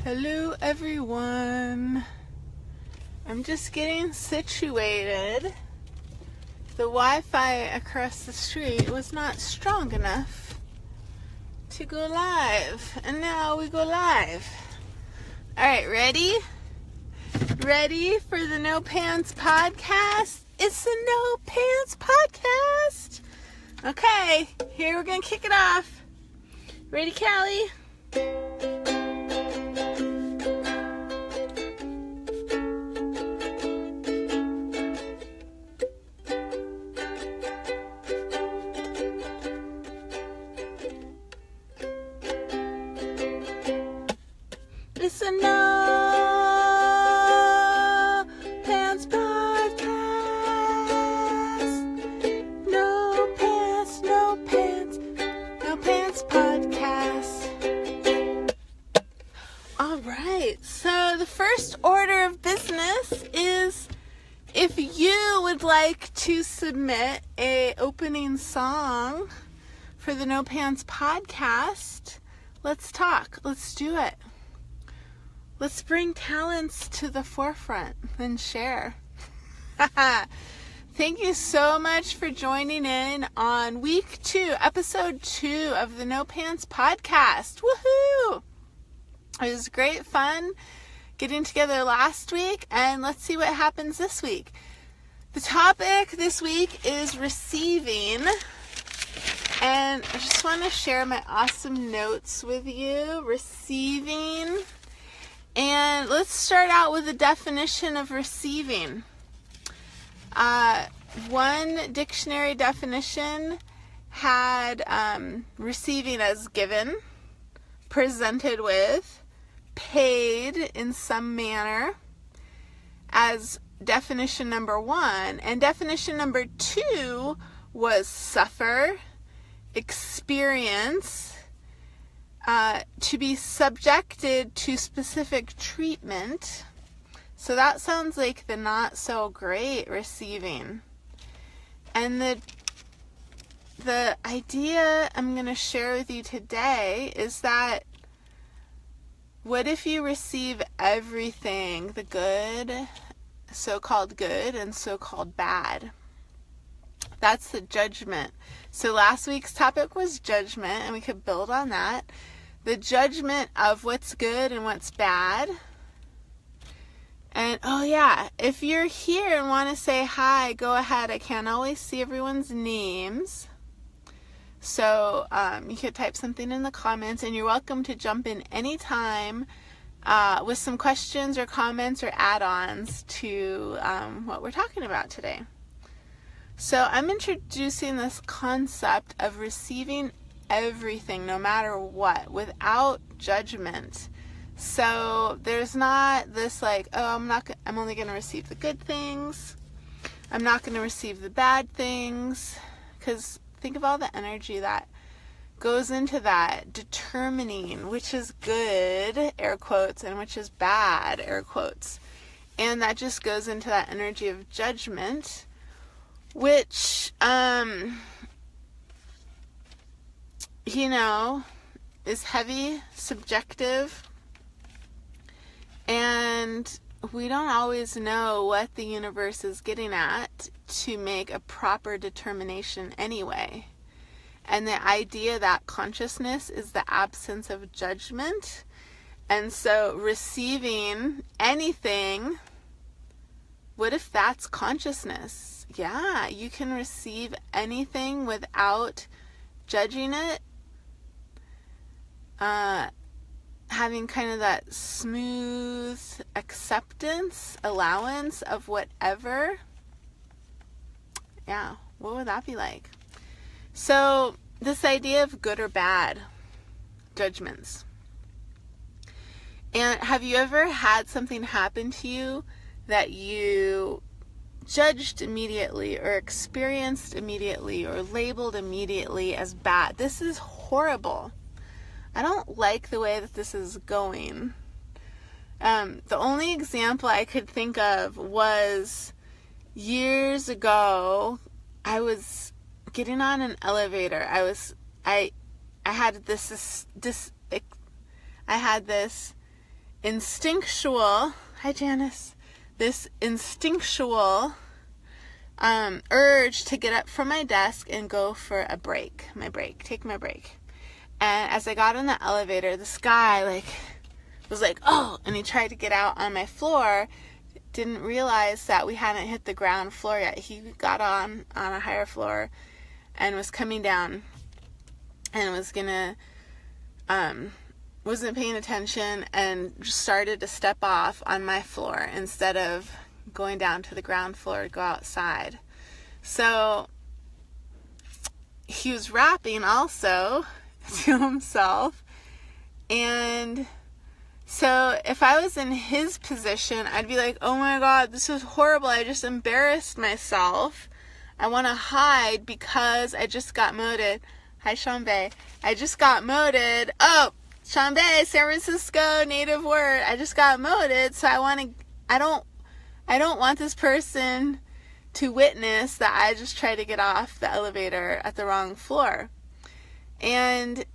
Hello everyone. I'm just getting situated. The Wi-Fi across the street was not strong enough to go live, and now we go live. Alright, ready? Ready for the No Pants Podcast? It's the No Pants Podcast! Okay, here we're gonna kick it off. Ready, Callie? It's a No Pants Podcast. No pants, no pants, no pants podcast. All right. So the first order of business is if you would like to submit a opening song for the No Pants Podcast, let's talk. Let's do it. Let's bring talents to the forefront and share. Thank you so much for joining in on week 2, episode 2 of the No Pants Podcast. Woohoo! It was great fun getting together last week, and let's see what happens this week. The topic this week is receiving, and I just want to share my awesome notes with you. Receiving. And let's start out with a definition of receiving. One dictionary definition had receiving as given, presented with, paid in some manner as definition number 1. And definition number 2 was suffer, experience, to be subjected to specific treatment. So that sounds like the not so great receiving. And the idea I'm going to share with you today is that what if you receive everything, the good, so-called good, and so-called bad? That's the judgment. So last week's topic was judgment, and we could build on that. The judgment of what's good and what's bad. And, oh yeah, if you're here and want to say hi, go ahead. I can't always see everyone's names. So you could type something in the comments, and you're welcome to jump in anytime with some questions or comments or add-ons to what we're talking about today. So I'm introducing this concept of receiving everything, no matter what, without judgment. So there's not this like, oh, I'm only going to receive the good things. I'm not going to receive the bad things. Because think of all the energy that goes into that, determining which is good, air quotes, and which is bad, air quotes. And that just goes into that energy of judgment, which, is heavy, subjective, and we don't always know what the universe is getting at to make a proper determination anyway. And the idea that consciousness is the absence of judgment, and so receiving anything, what if that's consciousness? Yeah, you can receive anything without judging it, having kind of that smooth acceptance, allowance of whatever. Yeah, what would that be like? So this idea of good or bad judgments. And have you ever had something happen to you that you judged immediately or experienced immediately or labeled immediately as bad? This is horrible. I don't like the way that this is going. The only example I could think of was years ago. I was getting on an elevator. I had this instinctual, hi Janice, this instinctual urge to get up from my desk and go for a break, take my break. And as I got in the elevator, this guy was like, oh, and he tried to get out on my floor, didn't realize that we hadn't hit the ground floor yet. He got on a higher floor and was coming down and was gonna, wasn't paying attention and just started to step off on my floor instead of going down to the ground floor to go outside. So he was rapping also to himself, and so if I was in his position, I'd be like, oh my God, this is horrible. I just embarrassed myself. I want to hide because I just got moted. Hi, Sean Bay. I just got moted. Oh, Sean Bay, San Francisco, native word. I just got moted, so I don't want this person to witness that I just tried to get off the elevator at the wrong floor. And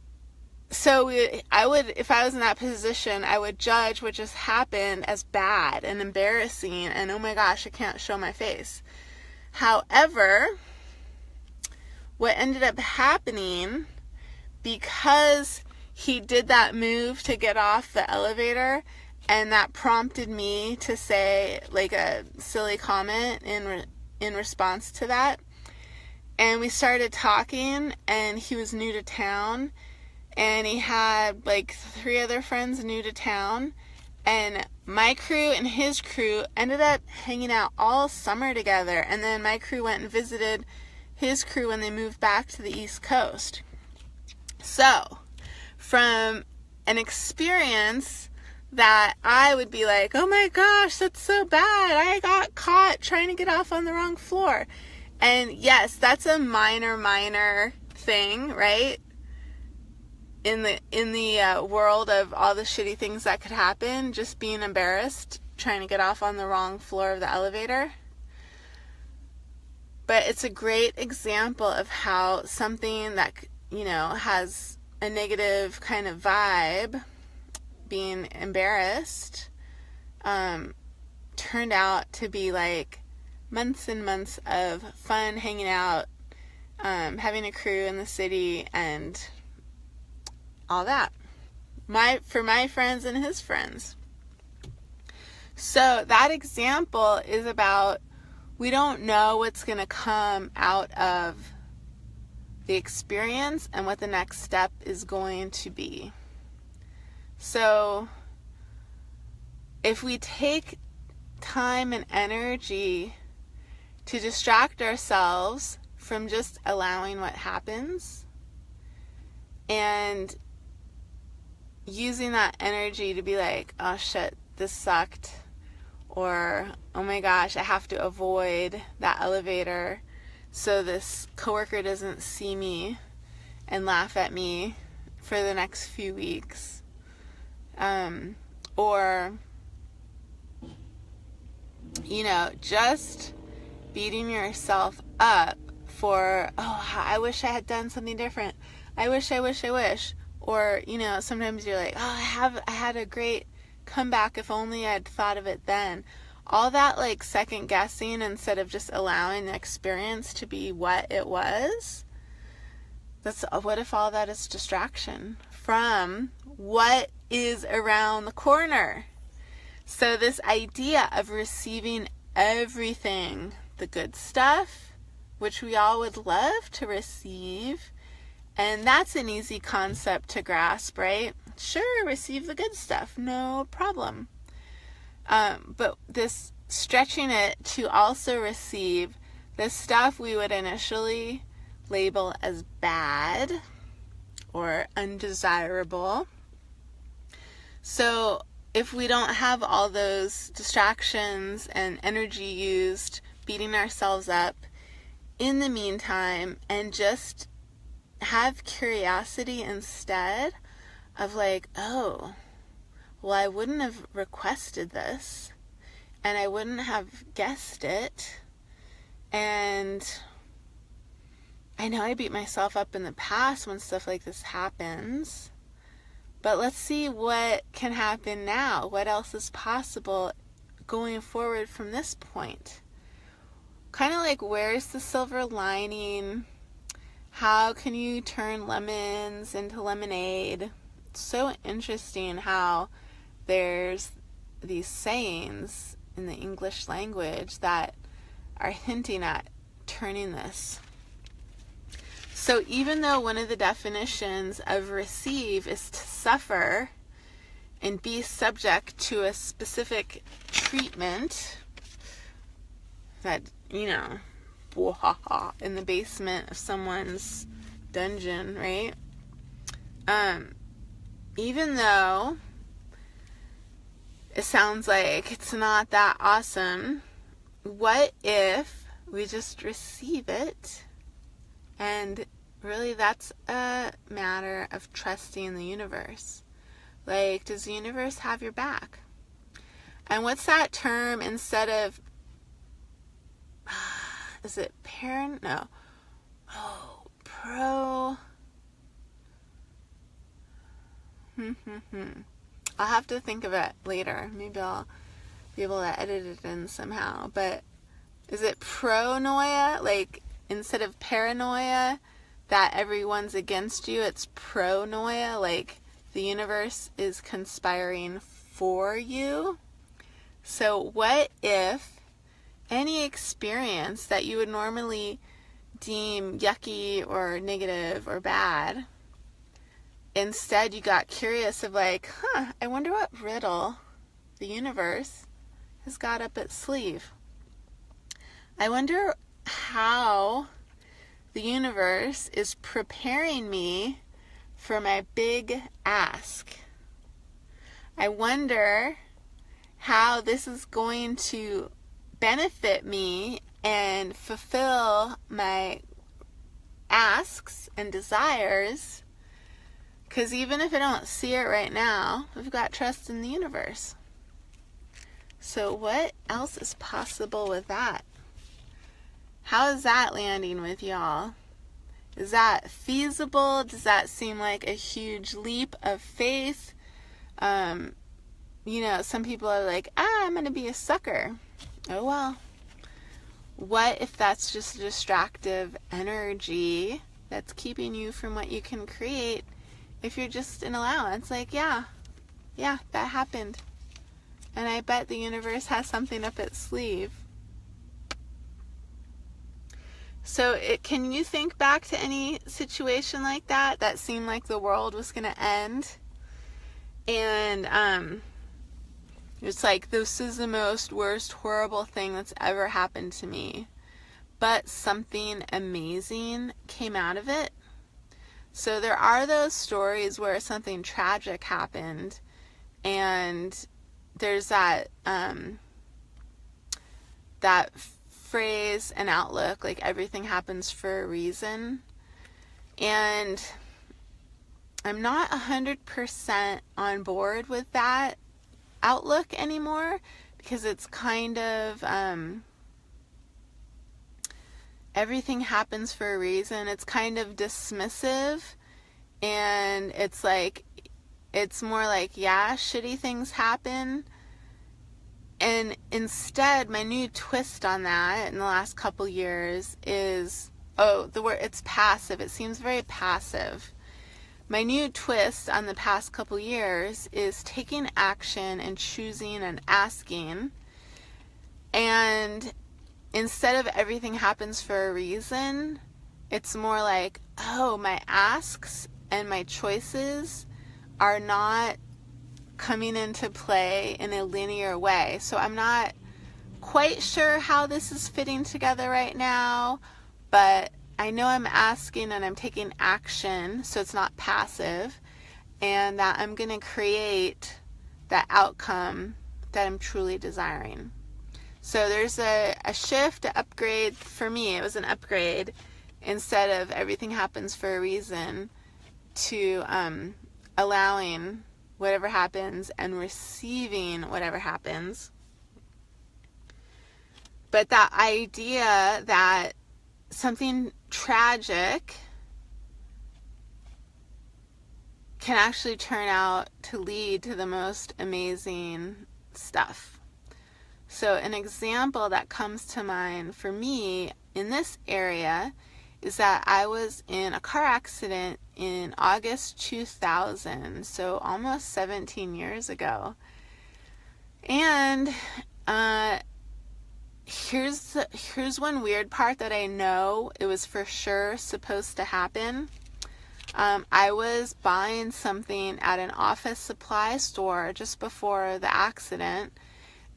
so I would, if I was in that position, I would judge what just happened as bad and embarrassing and oh my gosh, I can't show my face. However, what ended up happening, because he did that move to get off the elevator, and that prompted me to say like a silly comment in response to that. And we started talking, and he was new to town, and he had like 3 other friends new to town, and my crew and his crew ended up hanging out all summer together, and then my crew went and visited his crew when they moved back to the East Coast. So, from an experience that I would be like, oh my gosh, that's so bad, I got caught trying to get off on the wrong floor. And yes, that's a minor thing, right? In the world of all the shitty things that could happen, just being embarrassed, trying to get off on the wrong floor of the elevator. But it's a great example of how something that, has a negative kind of vibe, being embarrassed, turned out to be like months and months of fun hanging out, having a crew in the city and all that. For my friends and his friends. So that example is about, we don't know what's going to come out of the experience and what the next step is going to be. So if we take time and energy to distract ourselves from just allowing what happens and using that energy to be like, oh shit, this sucked, or oh my gosh, I have to avoid that elevator so this coworker doesn't see me and laugh at me for the next few weeks, or just beating yourself up for, oh, I wish I had done something different, I wish, or sometimes you're like, oh, I had a great comeback, if only I'd thought of it then. All that like second guessing instead of just allowing the experience to be what it was. What if all that is distraction from what is around the corner? So this idea of receiving everything, the good stuff, which we all would love to receive, and that's an easy concept to grasp, right? Sure, receive the good stuff, no problem. But this stretching it to also receive the stuff we would initially label as bad or undesirable. So if we don't have all those distractions and energy used beating ourselves up in the meantime, and just have curiosity instead of like, oh, well, I wouldn't have requested this, and I wouldn't have guessed it, and I know I beat myself up in the past when stuff like this happens, But let's see what can happen now. What else is possible going forward from this point? Kind of like, where's the silver lining? How can you turn lemons into lemonade? It's so interesting how there's these sayings in the English language that are hinting at turning this. So even though one of the definitions of receive is to suffer and be subject to a specific treatment that, you know, in the basement of someone's dungeon, right? Even though it sounds like it's not that awesome, what if we just receive it? And really, that's a matter of trusting the universe. Like, does the universe have your back? And what's that term instead of, is it parent? No. Oh, pro. I'll have to think of it later. Maybe I'll be able to edit it in somehow. But is it pronoia? Like, instead of paranoia that everyone's against you, it's pronoia, like the universe is conspiring for you. So what if any experience that you would normally deem yucky or negative or bad, instead you got curious of like, I wonder what riddle the universe has got up its sleeve. I wonder how the universe is preparing me for my big ask. I wonder how this is going to benefit me and fulfill my asks and desires, because even if I don't see it right now, I've got trust in the universe. So what else is possible with that? How is that landing with y'all? Is that feasible? Does that seem like a huge leap of faith? You know, some people are like, I'm going to be a sucker. Oh well. What if that's just a distractive energy that's keeping you from what you can create if you're just in allowance? Like, yeah, that happened. And I bet the universe has something up its sleeve. So can you think back to any situation like that seemed like the world was going to end? And it's like, this is the most worst, horrible thing that's ever happened to me. But something amazing came out of it. So there are those stories where something tragic happened, and there's that phrase and outlook, like everything happens for a reason. And I'm not 100% on board with that outlook anymore, because it's kind of everything happens for a reason. It's kind of dismissive, and it's like, it's more like, yeah, shitty things happen. And instead, my new twist on that in the last couple years is, the word, it's passive. It seems very passive. My new twist on the past couple years is taking action and choosing and asking. And instead of everything happens for a reason, it's more like, my asks and my choices are not coming into play in a linear way. So I'm not quite sure how this is fitting together right now, but I know I'm asking and I'm taking action, so it's not passive, and that I'm going to create that outcome that I'm truly desiring. So there's a shift, an upgrade. For me, it was an upgrade. Instead of everything happens for a reason, to allowing whatever happens and receiving whatever happens. But that idea that something tragic can actually turn out to lead to the most amazing stuff. So an example that comes to mind for me in this area is that I was in a car accident in August 2000, so almost 17 years ago. And here's one weird part that I know it was for sure supposed to happen. I was buying something at an office supply store just before the accident,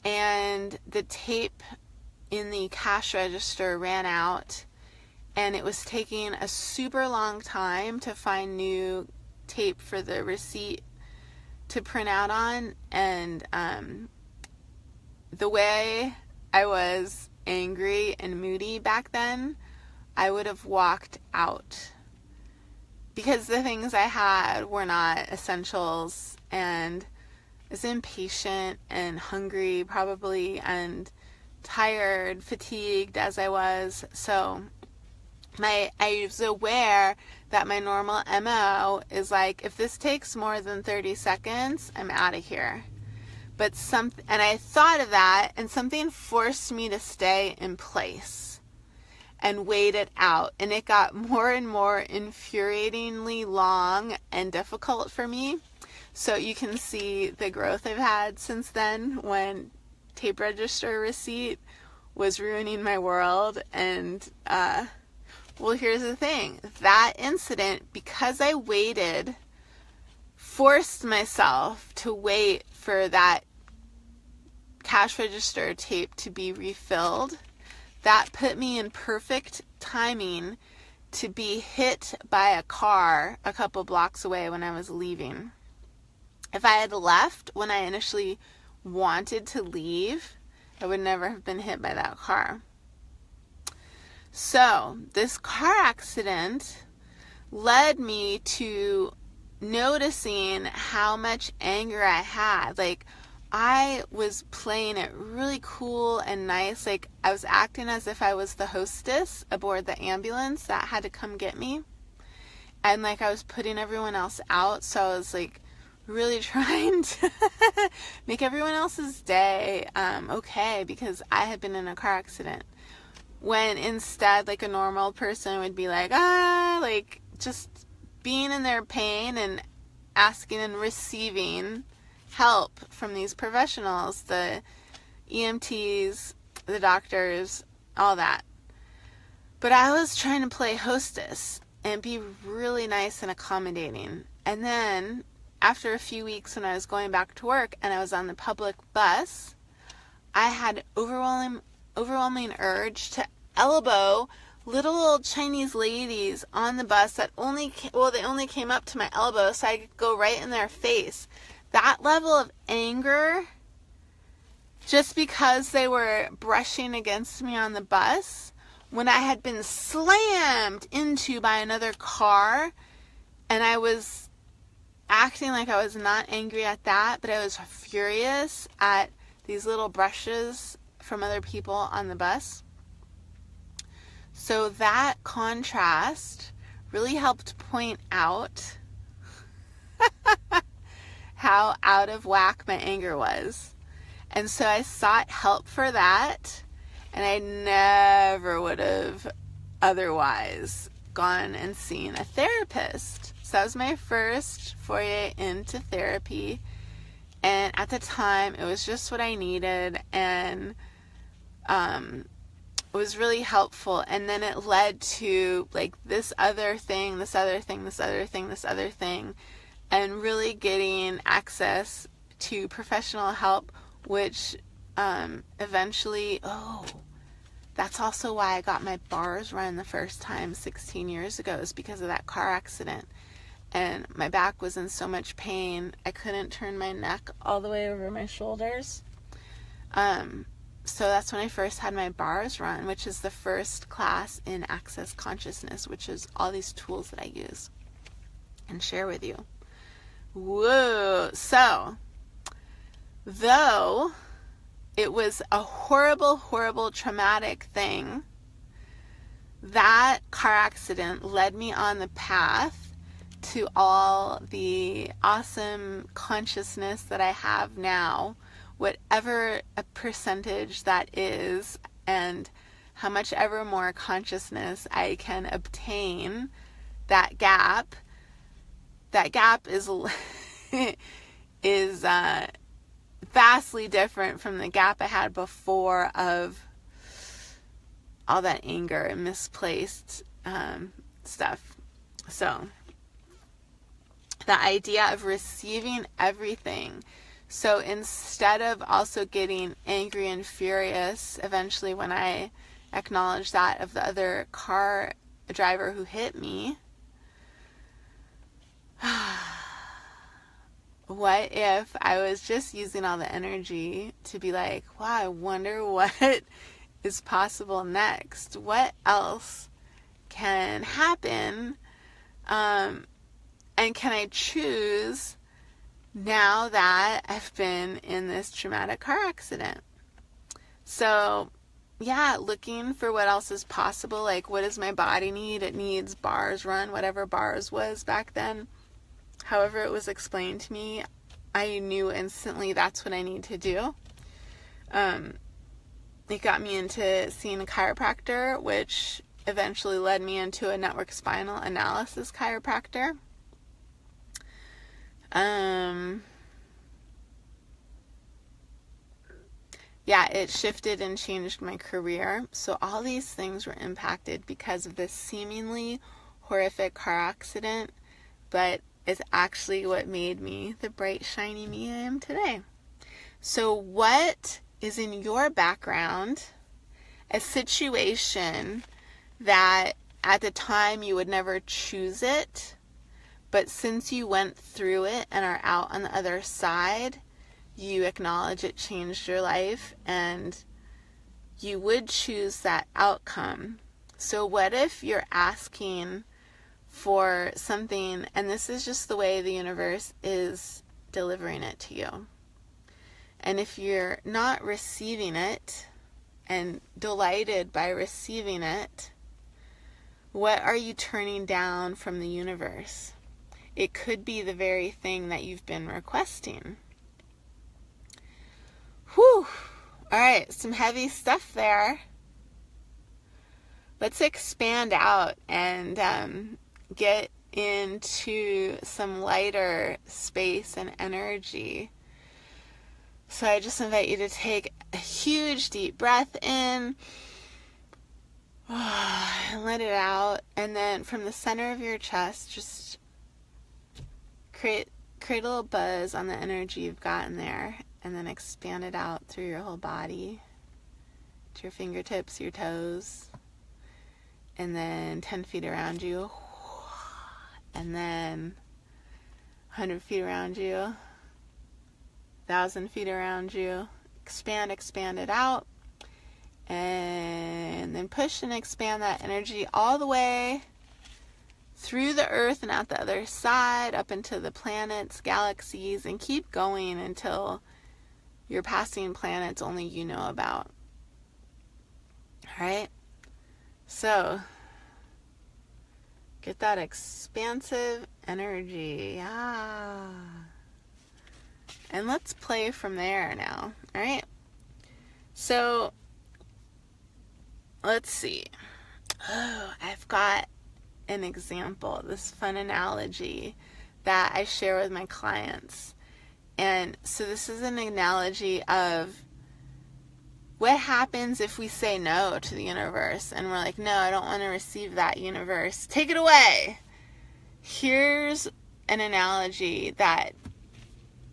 and the tape in the cash register ran out, and it was taking a super long time to find new tape for the receipt to print out on. And the way I was angry and moody back then, I would have walked out, because the things I had were not essentials, and I was impatient and hungry probably, and tired, fatigued as I was. So I was aware that my normal MO is like, if this takes more than 30 seconds, I'm out of here. And I thought of that, and something forced me to stay in place and wait it out. And it got more and more infuriatingly long and difficult for me. So you can see the growth I've had since then, when tape register receipt was ruining my world. And, well, here's the thing. That incident, because I waited, forced myself to wait for that cash register tape to be refilled. That put me in perfect timing to be hit by a car a couple blocks away when I was leaving. If I had left when I initially wanted to leave, I would never have been hit by that car. So this car accident led me to noticing how much anger I had. Like, I was playing it really cool and nice. Like, I was acting as if I was the hostess aboard the ambulance that had to come get me. And like, I was putting everyone else out. So I was like really trying to make everyone else's day okay, because I had been in a car accident. When instead, like, a normal person would be like, like just being in their pain and asking and receiving help from these professionals, the EMTs, the doctors, all that. But I was trying to play hostess and be really nice and accommodating. And then after a few weeks, when I was going back to work and I was on the public bus, I had overwhelming urge to elbow little old Chinese ladies on the bus that they only came up to my elbow so I could go right in their face. That level of anger, just because they were brushing against me on the bus, when I had been slammed into by another car, and I was acting like I was not angry at that, but I was furious at these little brushes from other people on the bus. So that contrast really helped point out how out of whack my anger was. And so I sought help for that, and I never would have otherwise gone and seen a therapist. So that was my first foray into therapy, and at the time it was just what I needed, and it was really helpful. And then it led to like this other thing, and really getting access to professional help, which eventually, that's also why I got my bars run the first time 16 years ago, is because of that car accident. And my back was in so much pain, I couldn't turn my neck all the way over my shoulders. So that's when I first had my bars run, which is the first class in Access Consciousness, which is all these tools that I use and share with you. Whoa. So, though it was a horrible, horrible, traumatic thing, that car accident led me on the path to all the awesome consciousness that I have now, whatever a percentage that is, and how much ever more consciousness I can obtain, that gap is is vastly different from the gap I had before of all that anger and misplaced stuff. So the idea of receiving everything. So instead of also getting angry and furious eventually when I acknowledge that of the other car driver who hit me, what if I was just using all the energy to be like, wow, I wonder what is possible next? What else can happen? And can I choose now that I've been in this traumatic car accident? So, yeah, looking for what else is possible. Like, what does my body need? It needs bars run, whatever bars was back then. However it was explained to me, I knew instantly that's what I need to do. It got me into seeing a chiropractor, which eventually led me into a network spinal analysis chiropractor. Yeah, it shifted and changed my career. So all these things were impacted because of this seemingly horrific car accident, but it's actually what made me the bright, shiny me I am today. So what is in your background, a situation that at the time you would never choose it, but since you went through it and are out on the other side, you acknowledge it changed your life and you would choose that outcome. So what if you're asking for something and this is just the way the universe is delivering it to you? And if you're not receiving it and delighted by receiving it, what are you turning down from the universe? It could be the very thing that you've been requesting. Whew. All right, some heavy stuff there. Let's expand out and get into some lighter space and energy. So I just invite you to take a huge deep breath in and let it out. And then from the center of your chest, just create a little buzz on the energy you've gotten there. And then expand it out through your whole body, to your fingertips, your toes. And then 10 feet around you. And then 100 feet around you. 1,000 feet around you. Expand it out. And then push and expand that energy all the way through the earth and out the other side, up into the planets, galaxies, and keep going until you're passing planets only you know about. All right? So, get that expansive energy. And let's play from there now. All right? So, let's see. Oh, I've got an example, this fun analogy that I share with my clients. And so this is an analogy of what happens if we say no to the universe and we're like, no, I don't want to receive that, universe. Take it away. Here's an analogy that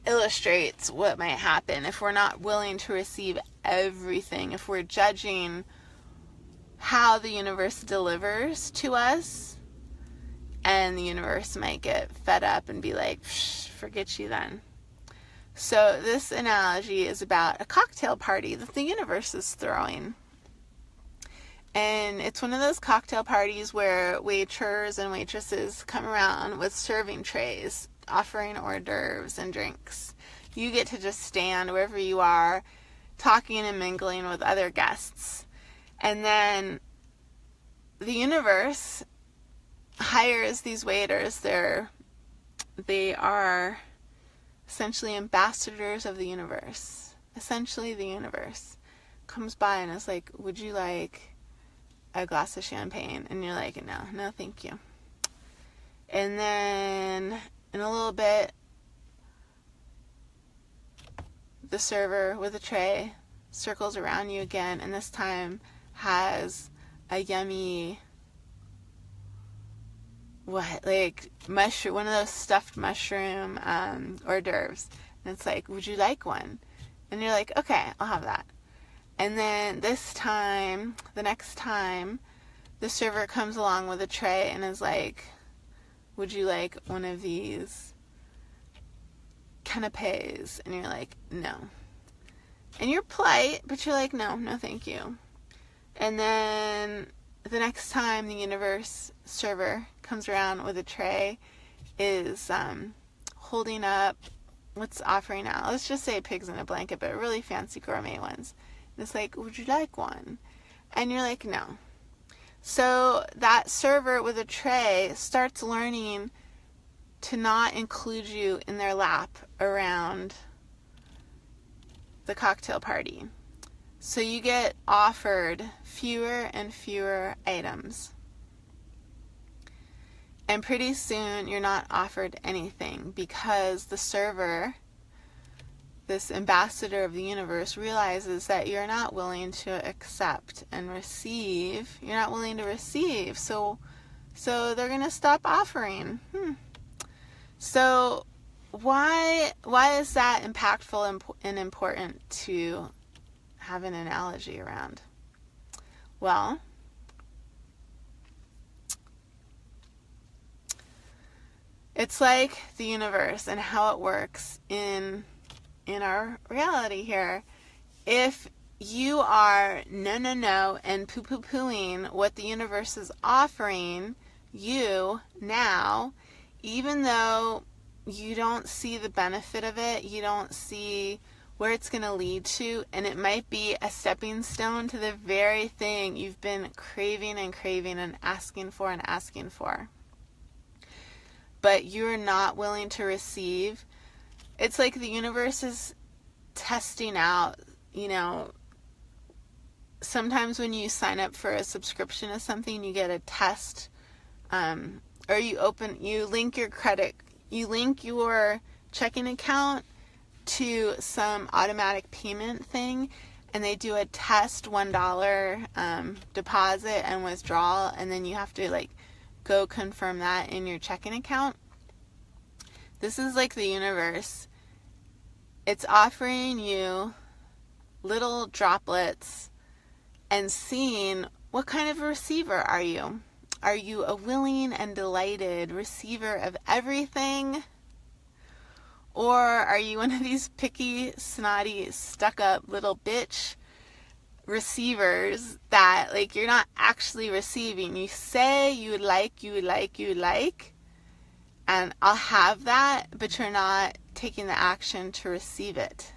illustrates what might happen if we're not willing to receive everything, if we're judging how the universe delivers to us, and the universe might get fed up and be like, forget you then. So this analogy is about a cocktail party that the universe is throwing. And it's one of those cocktail parties where waiters and waitresses come around with serving trays, offering hors d'oeuvres and drinks. You get to just stand wherever you are, talking and mingling with other guests. And then the universe hires these waiters. They're they are essentially ambassadors of the universe. Essentially, the universe comes by and is like, would you like a glass of champagne? And you're like, no, thank you. And then in a little bit, the server with a tray circles around you again, and this time has a yummy, mushroom, one of those stuffed mushroom hors d'oeuvres. And it's like, would you like one? And you're like, okay, I'll have that. And then the next time, the server comes along with a tray and is like, would you like one of these canapes? And you're like, no. And you're polite, but you're like, no, thank you. And then the next time the universe server comes around with a tray, is holding up what's offering now. Let's just say pigs in a blanket, but really fancy gourmet ones. And it's like, would you like one? And you're like, no. So that server with a tray starts learning to not include you in their lap around the cocktail party. So you get offered fewer and fewer items. And pretty soon you're not offered anything, because the server, this ambassador of the universe, realizes that you're not willing to accept and receive. You're not willing to receive. So they're going to stop offering. So why is that impactful and important to have an analogy around? Well, it's like the universe and how it works in our reality here. If you are no and poo-poo-pooing what the universe is offering you now, even though you don't see the benefit of it, you don't see where it's going to lead to, and it might be a stepping stone to the very thing you've been craving and asking for, but you're not willing to receive. It's like the universe is testing out, sometimes when you sign up for a subscription to something, you get a test, or you link your checking account to some automatic payment thing, and they do a test $1 deposit and withdrawal, and then you have to go confirm that in your checking account. This is like the universe. It's offering you little droplets and seeing what kind of a receiver are you. Are you a willing and delighted receiver of everything? Or are you one of these picky, snotty, stuck-up little bitch receivers that, you're not actually receiving? You say you would like, and I'll have that, but you're not taking the action to receive it.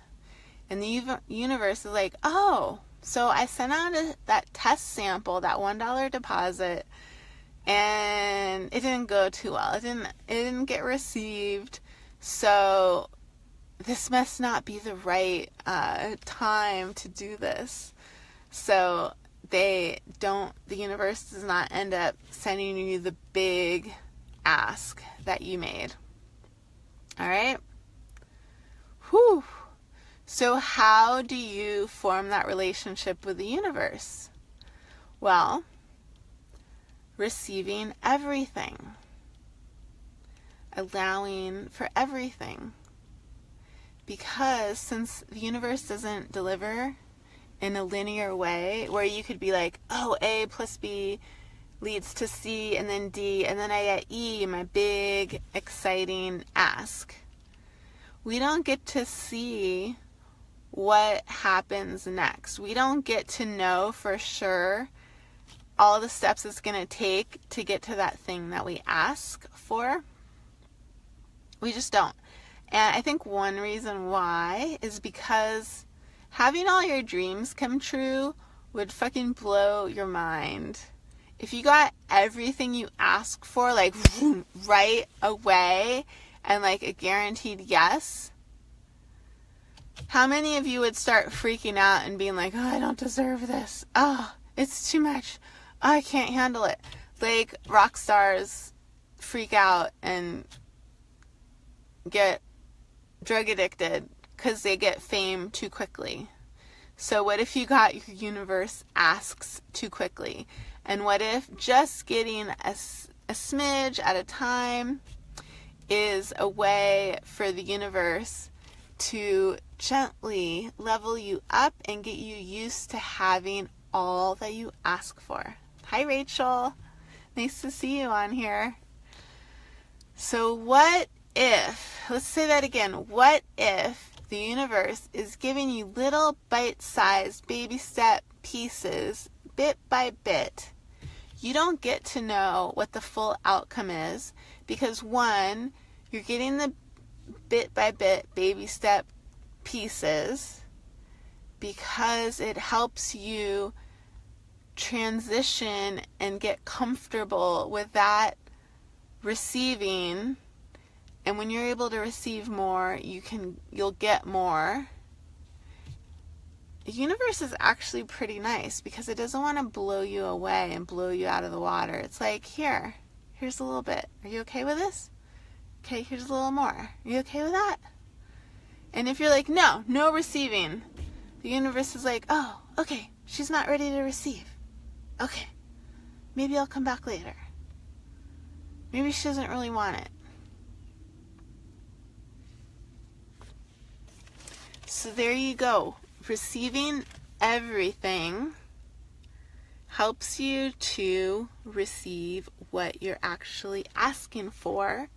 And the universe is like, oh, so I sent out that test sample, that $1 deposit, and it didn't go too well. It didn't get received. So this must not be the right time to do this. So the universe does not end up sending you the big ask that you made. All right? Whew. So how do you form that relationship with the universe? Well, receiving everything. Allowing for everything. Because since the universe doesn't deliver in a linear way where you could be like, oh, A plus B leads to C and then D and then I get E, my big exciting ask. We don't get to see what happens next. We don't get to know for sure all the steps it's going to take to get to that thing that we ask for. We just don't. And I think one reason why is because having all your dreams come true would fucking blow your mind. If you got everything you ask for, right away, and like a guaranteed yes, how many of you would start freaking out and being like, oh, I don't deserve this. Oh, it's too much. Oh, I can't handle it. Like rock stars freak out and get drug addicted because they get fame too quickly. So what if you got your universe asks too quickly? And what if just getting a smidge at a time is a way for the universe to gently level you up and get you used to having all that you ask for? Hi, Rachel. Nice to see you on here. So what if, let's say that again, what if the universe is giving you little bite-sized baby step pieces, bit by bit? You don't get to know what the full outcome is because, one, you're getting the bit by bit baby step pieces because it helps you transition and get comfortable with that receiving. And when you're able to receive more, you'll get more. The universe is actually pretty nice because it doesn't want to blow you away and blow you out of the water. It's like, here's a little bit. Are you okay with this? Okay, here's a little more. Are you okay with that? And if you're like, no receiving, the universe is like, oh, okay, she's not ready to receive. Okay, maybe I'll come back later. Maybe she doesn't really want it. So there you go. Receiving everything helps you to receive what you're actually asking for.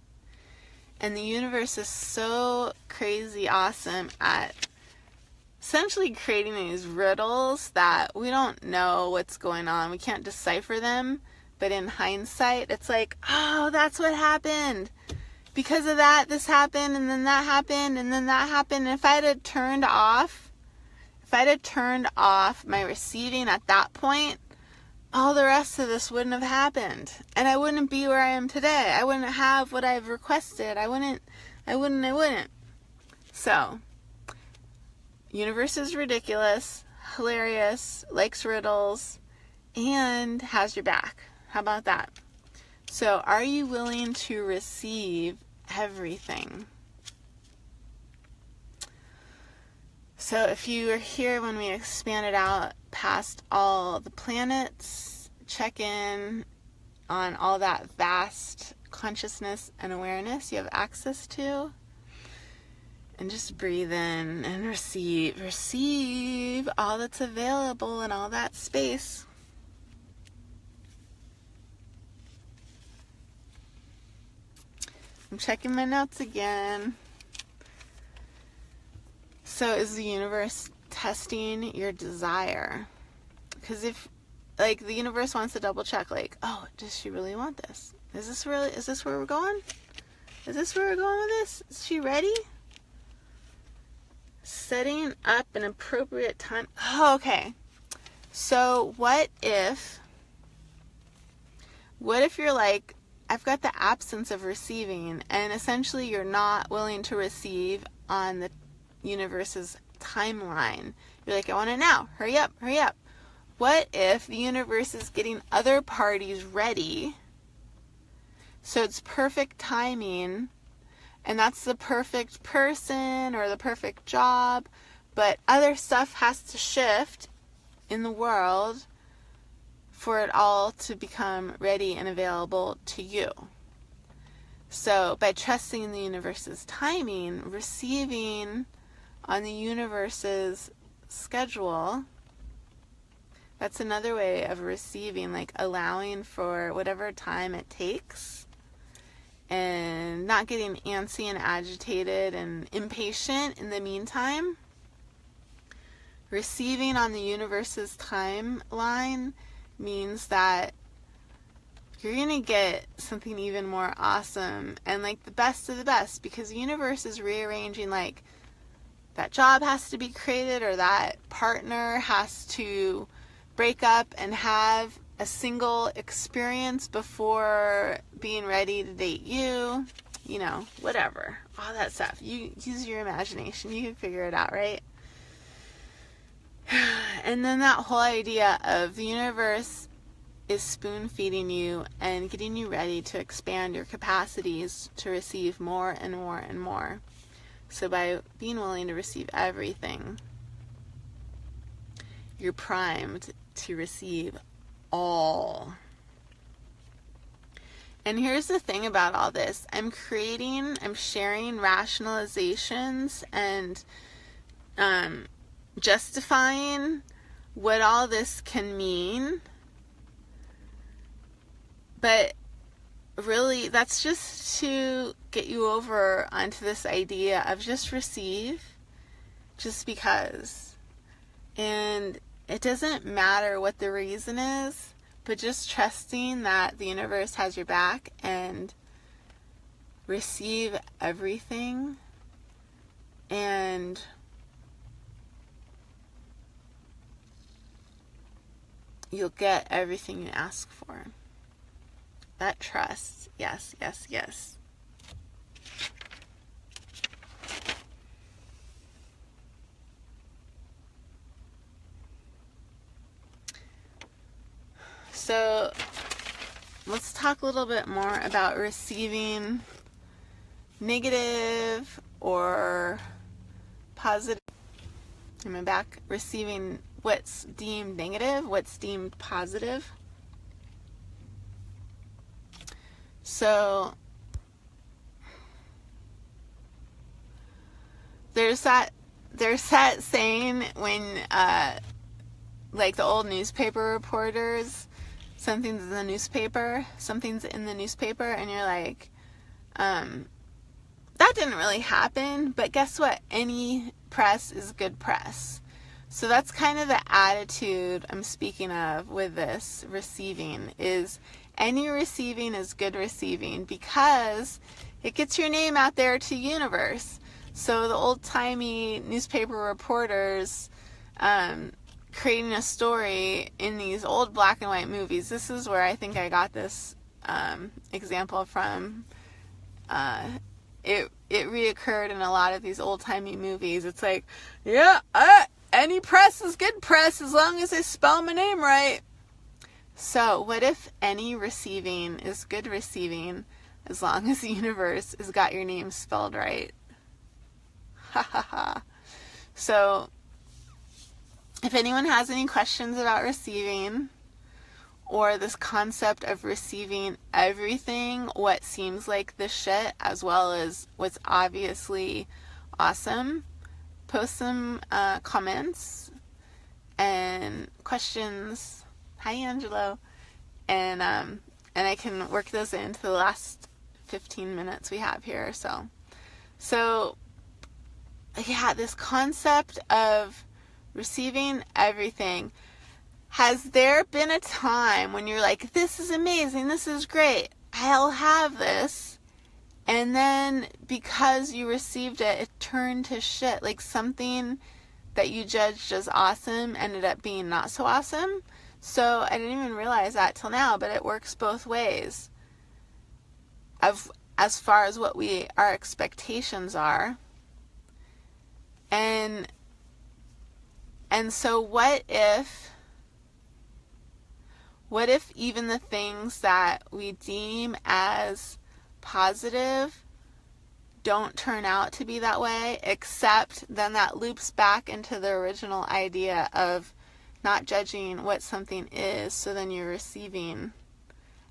And the universe is so crazy awesome at essentially creating these riddles that we don't know what's going on. We can't decipher them. But in hindsight, it's like, oh, that's what happened. Because of that, this happened, and then that happened, and then that happened. And if I had turned off my receiving at that point, all the rest of this wouldn't have happened. And I wouldn't be where I am today. I wouldn't have what I've requested. I wouldn't. So, universe is ridiculous, hilarious, likes riddles, and has your back. How about that? So, are you willing to receive everything? So, if you were here when we expanded out past all the planets, check in on all that vast consciousness and awareness you have access to, and just breathe in and receive all that's available in all that space. I'm checking my notes again. So is the universe testing your desire? Because if, like, the universe wants to double check, like, oh, does she really want this? Is this where we're going? Is this where we're going with this? Is she ready? Setting up an appropriate time. Oh, okay. So what if you're like, I've got the absence of receiving, and essentially you're not willing to receive on the universe's timeline. You're like, I want it now. Hurry up. What if the universe is getting other parties ready, so it's perfect timing, and that's the perfect person or the perfect job, but other stuff has to shift in the world for it all to become ready and available to you. So by trusting in the universe's timing, receiving on the universe's schedule, that's another way of receiving, like allowing for whatever time it takes and not getting antsy and agitated and impatient in the meantime. Receiving on the universe's timeline means that you're going to get something even more awesome and like the best of the best, because the universe is rearranging, like that job has to be created, or that partner has to break up and have a single experience before being ready to date you. whatever, all that stuff. You use your imagination, you can figure it out, right? And then that whole idea of the universe is spoon feeding you and getting you ready to expand your capacities to receive more and more and more. So by being willing to receive everything, you're primed to receive all. And here's the thing about all this. I'm sharing rationalizations and justifying what all this can mean. But really, that's just to get you over onto this idea of just receive, just because. And it doesn't matter what the reason is, but just trusting that the universe has your back and receive everything, and you'll get everything you ask for. That trust. Yes, yes, yes. So let's talk a little bit more about receiving negative or positive. Am I back? Receiving what's deemed negative, what's deemed positive. So there's that saying when like the old newspaper reporters, something's in the newspaper, and you're like, that didn't really happen, but guess what? Any press is good press. So that's kind of the attitude I'm speaking of with this receiving, is any receiving is good receiving because it gets your name out there to universe. So the old-timey newspaper reporters creating a story in these old black and white movies. This is where I think I got this example from. It reoccurred in a lot of these old-timey movies. It's like, yeah, any press is good press as long as they spell my name right. So what if any receiving is good receiving as long as the universe has got your name spelled right? Ha ha ha. So if anyone has any questions about receiving, or this concept of receiving everything, what seems like the shit as well as what's obviously awesome, post some comments and questions. Hi, Angelo. And I can work those into the last 15 minutes we have here. So yeah, this concept of receiving everything. Has there been a time when you're like, this is amazing, this is great, I'll have this, and then because you received it, it turned to shit, like something that you judged as awesome ended up being not so awesome? So I didn't even realize that till now, but it works both ways. As far as what our expectations are. And so what if even the things that we deem as positive don't turn out to be that way, except then that loops back into the original idea of not judging what something is, so then you're receiving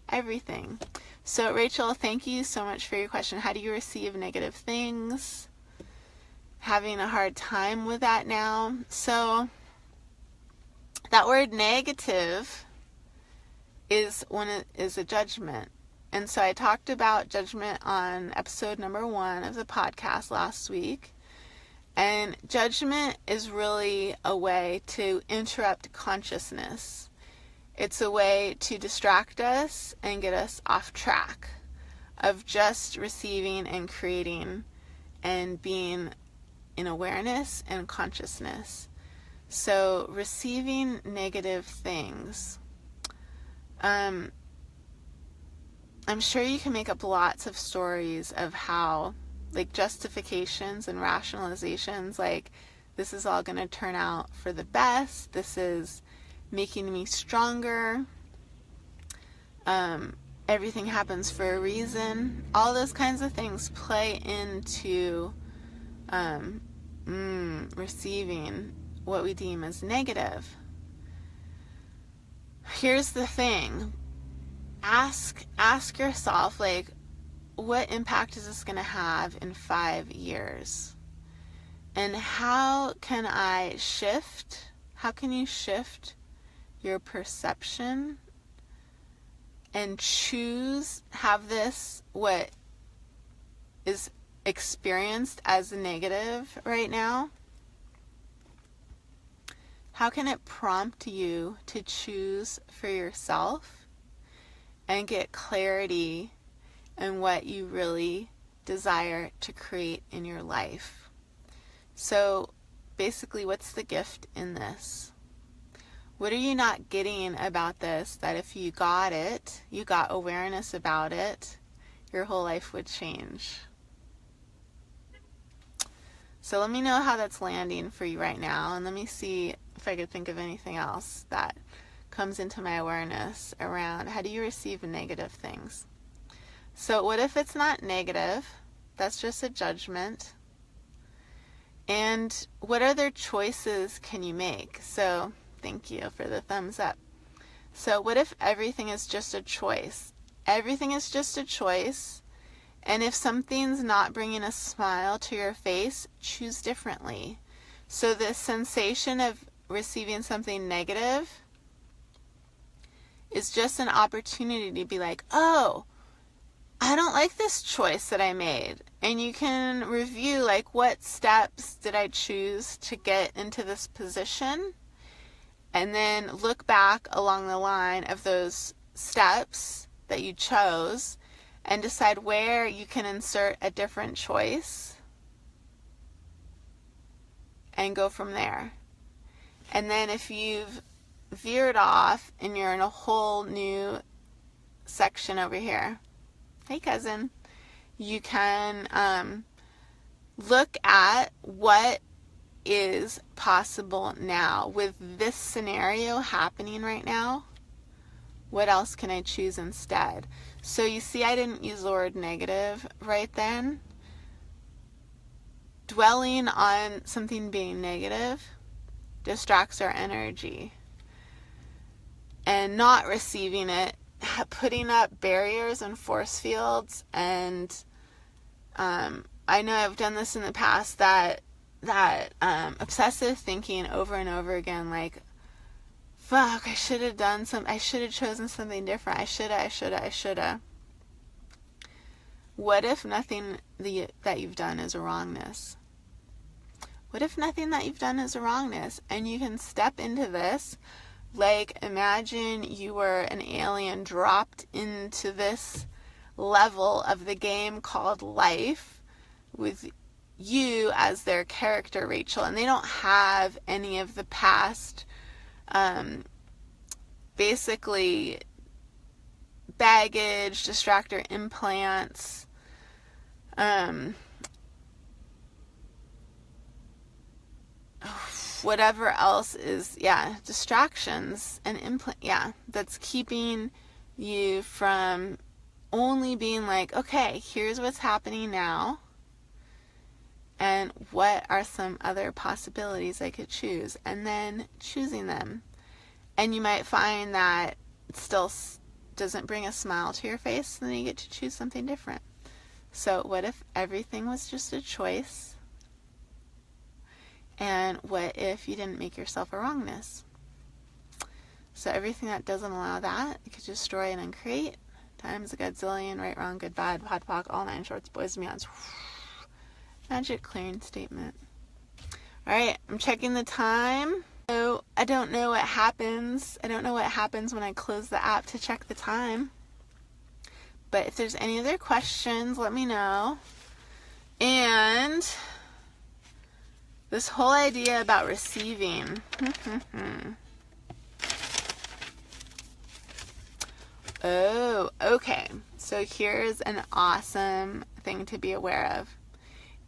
everything. So Rachel, thank you so much for your question. How do you receive negative things? Having a hard time with that now. So that word negative is a judgment. And so I talked about judgment on episode number 1 of the podcast last week. And judgment is really a way to interrupt consciousness. It's a way to distract us and get us off track of just receiving and creating and being in awareness and consciousness. So receiving negative things. I'm sure you can make up lots of stories of how, like, justifications and rationalizations, like, this is all going to turn out for the best, this is making me stronger, everything happens for a reason. All those kinds of things play into receiving what we deem as negative. Here's the thing. Ask yourself, like, what impact is this going to have in 5 years? And how can I shift? How can you shift your perception and have this, what is experienced as negative right now? How can it prompt you to choose for yourself and get clarity in what you really desire to create in your life? So basically, what's the gift in this? What are you not getting about this that if you got it, you got awareness about it, your whole life would change? So let me know how that's landing for you right now, and let me see if I could think of anything else that comes into my awareness around how do you receive negative things. So what if it's not negative? That's just a judgment. And what other choices can you make? So thank you for the thumbs up. So what if everything is just a choice? Everything is just a choice. And if something's not bringing a smile to your face, choose differently. So the sensation of receiving something negative is just an opportunity to be like, oh, I don't like this choice that I made. And you can review, like, what steps did I choose to get into this position? And then look back along the line of those steps that you chose and decide where you can insert a different choice and go from there. And then if you've veered off and you're in a whole new section over here, hey cousin, you can look at what is possible now. With this scenario happening right now, what else can I choose instead? So you see, I didn't use the word negative right then. Dwelling on something being negative distracts our energy. And not receiving it, putting up barriers and force fields, and I know I've done this in the past, that obsessive thinking over and over again, like, fuck, I should have chosen something different. I shoulda. What if nothing that you've done is a wrongness? What if nothing that you've done is a wrongness? And you can step into this, like, imagine you were an alien dropped into this level of the game called life with you as their character, Rachel, and they don't have any of the past basically baggage, distractor implants, whatever else is, distractions and that's keeping you from only being like, okay, here's what's happening now, and what are some other possibilities I could choose, and then choosing them. And you might find that it still doesn't bring a smile to your face, and then you get to choose something different. So what if everything was just a choice? And what if you didn't make yourself a wrongness? So everything that doesn't allow that, you could destroy and uncreate. Times a godzillion, right, wrong, good, bad, hot, pock, all nine shorts, boys and beyonds. Magic clearing statement. Alright, I'm checking the time. So I don't know what happens. I don't know what happens when I close the app to check the time. But if there's any other questions, let me know. And this whole idea about receiving. Oh, okay. So here's an awesome thing to be aware of.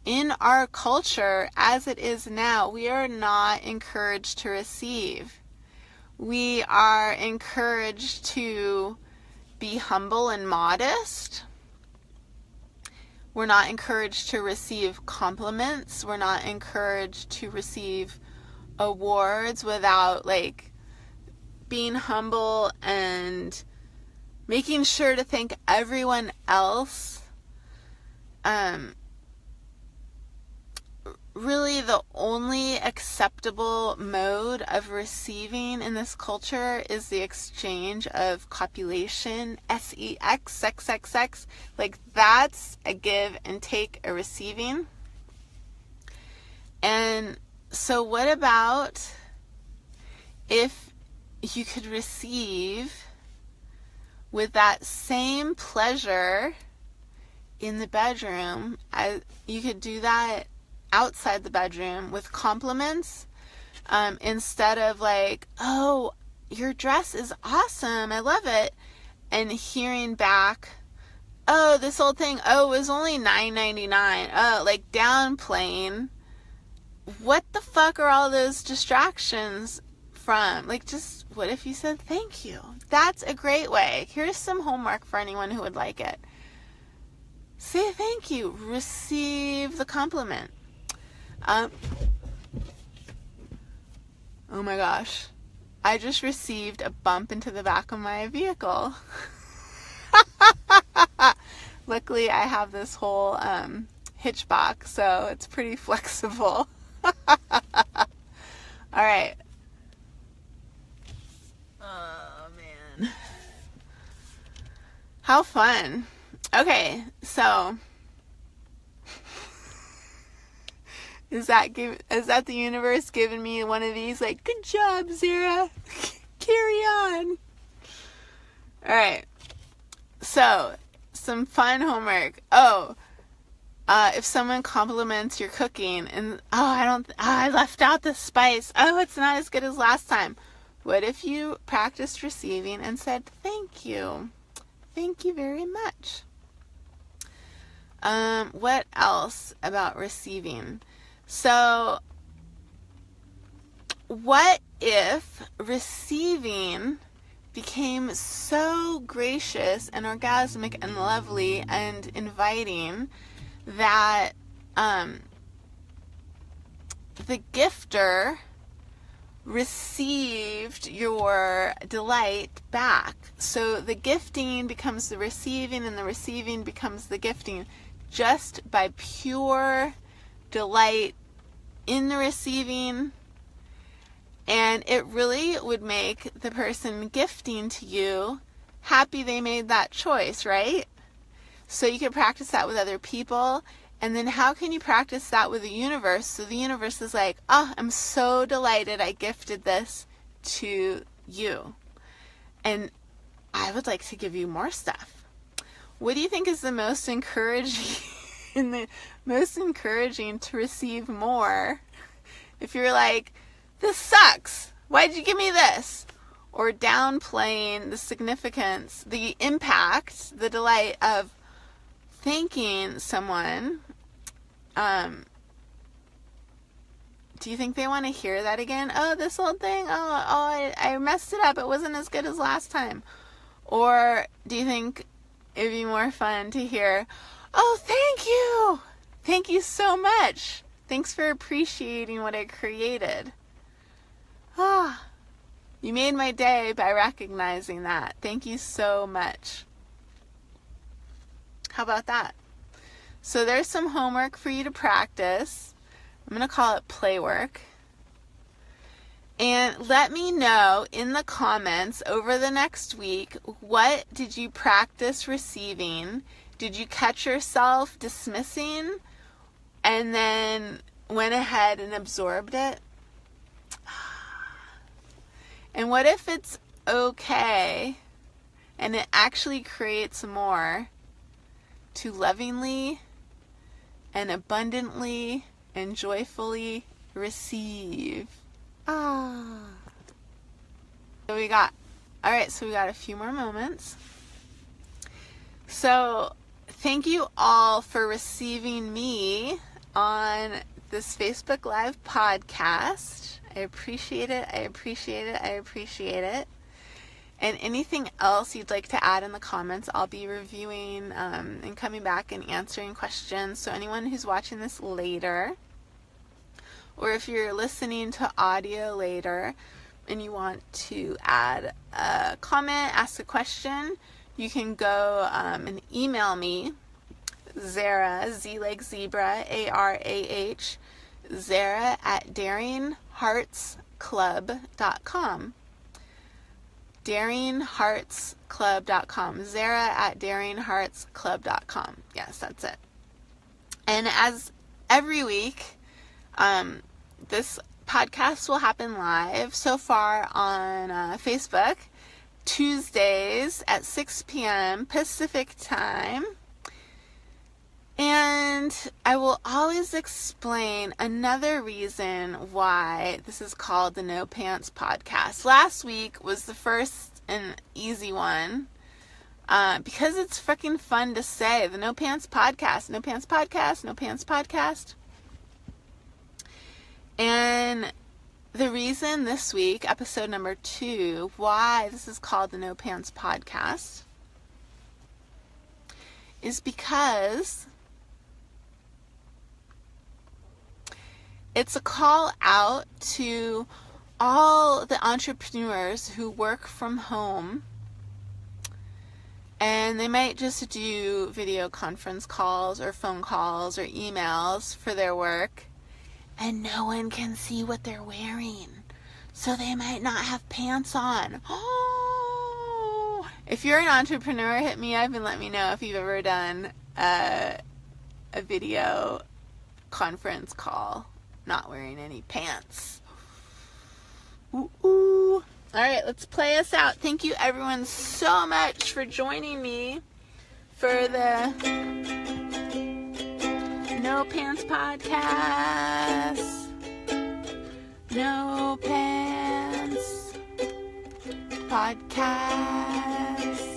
In our culture, as it is now, we are not encouraged to receive. We are encouraged to be humble and modest. We're not encouraged to receive compliments. We're not encouraged to receive awards without like being humble and making sure to thank everyone else. Really the only acceptable mode of receiving in this culture is the exchange of copulation, sex, sex, sex, sex. Like that's a give and take, a receiving. And so what about if you could receive with that same pleasure in the bedroom? You could do that outside the bedroom with compliments, instead of like, oh, your dress is awesome, I love it, and hearing back, oh, this whole thing, oh, it was only $9.99. Oh, like downplaying. What the fuck are all those distractions from? Like, just what if you said thank you? That's a great way. Here's some homework for anyone who would like it. Say thank you. Receive the compliment. Oh my gosh. I just received a bump into the back of my vehicle. Luckily, I have this whole hitch box, so it's pretty flexible. All right. Oh, man. How fun. Okay, so is that the universe giving me one of these, like, good job, Zara, carry on. All right, so some fun homework. If someone compliments your cooking and I left out the spice, it's not as good as last time, what if you practiced receiving and said thank you very much? What else about receiving? So, what if receiving became so gracious and orgasmic and lovely and inviting that the gifter received your delight back? So the gifting becomes the receiving and the receiving becomes the gifting just by pure delight in the receiving, and it really would make the person gifting to you happy they made that choice, right? So you can practice that with other people, and then how can you practice that with the universe? So the universe is like, I'm so delighted I gifted this to you, and I would like to give you more stuff. What do you think is the most encouraging to receive more? If you're like, this sucks, why'd you give me this? Or downplaying the significance, the impact, the delight of thanking someone, do you think they want to hear that again? Oh, this whole thing, I messed it up, it wasn't as good as last time. Or do you think it'd be more fun to hear, oh, thank you so much, thanks for appreciating what I created. You made my day by recognizing that. Thank you so much. How about that? So there's some homework for you to practice. I'm going to call it play work. And let me know in the comments over the next week, what did you practice receiving? Did you catch yourself dismissing and then went ahead and absorbed it? And what if it's okay and it actually creates more to lovingly and abundantly and joyfully receive? So we got a few more moments. So thank you all for receiving me on this Facebook Live podcast. I appreciate it. I appreciate it. I appreciate it. And anything else you'd like to add in the comments, I'll be reviewing and coming back and answering questions. So anyone who's watching this later, or if you're listening to audio later and you want to add a comment, ask a question, you can go and email me, Zara, Z like zebra, A-R-A-H, Zara at daringheartsclub.com. daringheartsclub.com. Zara at daringheartsclub.com. Yes, that's it. And as every week, this podcast will happen live so far on Facebook, Tuesdays at 6 p.m. Pacific time. And I will always explain another reason why this is called the No Pants Podcast. Last week was the first and easy one because it's freaking fun to say. The No Pants Podcast, No Pants Podcast, No Pants Podcast. And the reason this week, episode number 2, why this is called the No Pants Podcast is because it's a call out to all the entrepreneurs who work from home, and they might just do video conference calls or phone calls or emails for their work, and no one can see what they're wearing, so they might not have pants on. Oh! If you're an entrepreneur, hit me up and let me know if you've ever done a video conference call not wearing any pants. Ooh, ooh. All right, let's play us out. Thank you everyone so much for joining me for the No Pants Podcast. No Pants Podcast.